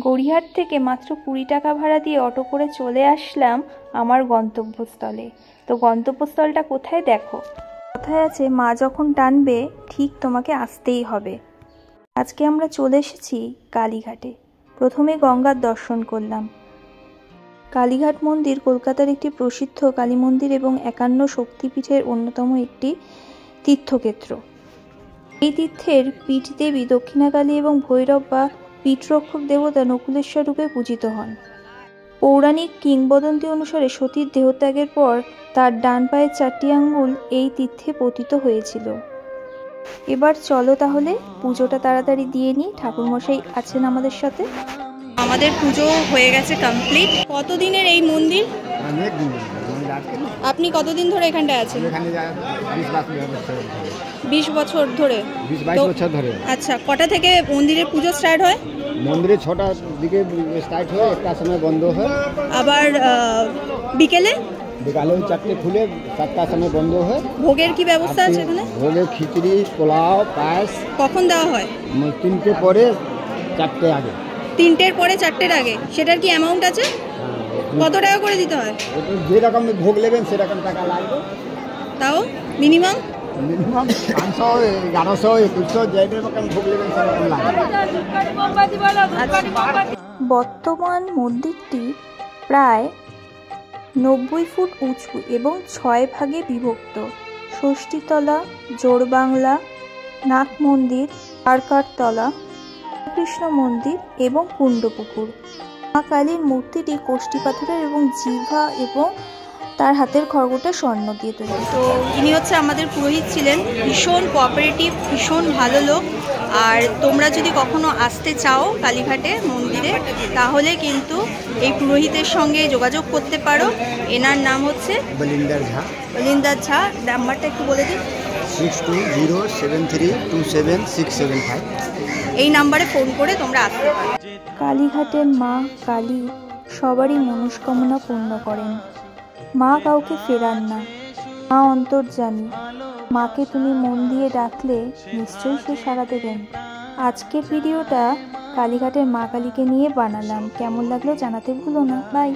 গড়িয়াহাট থেকে মাত্র 20 টাকা ভাড়া দিয়ে অটো করে চলে আসলাম আমার গন্তব্যস্থলে। তো গন্তব্যস্থলটা কোথায় দেখো, কথায় আছে মা যখন টানবে ঠিক তোমাকে আসতেই হবে। আজকে আমরা চলে এসেছি কালীঘাটে। প্রথমে গঙ্গার দর্শন করলাম। কালীঘাট মন্দির কলকাতার একটি প্রসিদ্ধ কালী মন্দির এবং 51 শক্তিপীঠের অন্যতম একটি তীর্থক্ষেত্র। এই তীর্থের পীঠ দেবী দক্ষিণাকালী এবং ভৈরব বা পীঠরক্ষক দেবতা নকুলেশ্বর রূপে পূজিত হন। পৌরাণিক কিংবদন্তি অনুসারে সতীর দেহত্যাগের পর তার ডান পায়ের 4টি আঙ্গুল এই তীর্থে পতিত হয়েছিল। এবার চলো তাহলে পুজোটা তাড়াতাড়ি দিয়ে নিই, ঠাকুরমশাই আছেন আমাদের সাথে। আমাদের পুজো হয়ে গেছে কমপ্লিট। কতদিনের এই মন্দির? আপনি কতদিন ধরে এখানটায় আছেন? 20 বছর ধরে। 20-22 বছর ধরে। আচ্ছা, কটা থেকে মন্দিরের পুজো স্টার্ট হয়? মন্দিরে 6টার দিকে স্টার্ট হয়, একটার সময় বন্ধ হয়। আবার বিকেলে? বিকালে 4টে খুলে 7টার সময় বন্ধ হয়। ভোগের কি ব্যবস্থা আছে এখানে? ভোগের খিচুড়ি, পোলাও, পায়েস। কখন দেওয়া হয়? 3টে পরে 4টে আগে। 3টের পরে 4টের আগে। সেটার কি অ্যামাউন্ট আছে? কত টাকা করে দিতে হয়? যেরকম ভোগ নেবেন সেরকম টাকা লাগবে। তাও মিনিমাম 500, 1100, 2100 যেরকম ভোগ নেবেন সেরকম লাগবে। বর্তমান মন্দিরটি প্রায় 90 ফুট উঁচু এবং 6 ভাগে বিভক্ত। ষষ্ঠীতলা, জোড়বাংলা, নাক মন্দির, কারকারতলা, কৃষ্ণ মন্দির এবং কুণ্ডপুকুর। মা কালীর মূর্তিটি কোষ্ঠী পাথরের এবং জিহ্বা এবং তার হাতের খড়গটা স্বর্ণ দিয়ে তৈরি। তো ইনি হচ্ছে আমাদের পুরোহিত ছিলেন, ভীষণ কোঅপারেটিভ, ভীষণ ভালো লোক। আর তোমরা যদি কখনো আসতে চাও কালীঘাটে মন্দিরে, তাহলে কিন্তু এই পুরোহিতের সঙ্গে যোগাযোগ করতে পারো। এনার নাম হচ্ছে বলিন্দার ঝা। বলিন্দার ঝা। নাম্বারটা একটু বলে দিন। 6207327675। এই নাম্বারে ফোন করে তোমরা আসতে পারো। কালীঘাটের মা কালী সবারই মনস্কামনা পূর্ণ করেন। মা কাউকে ফেরান না, মা অন্তর্যামী। মাকে তুমি মন দিয়ে ডাকলে নিশ্চয়ই সে সাড়া দেবেন। আজকের ভিডিওটা কালীঘাটের মা কালীকে নিয়ে বানালাম। কেমন লাগলো জানাতে ভুলো না। বাই।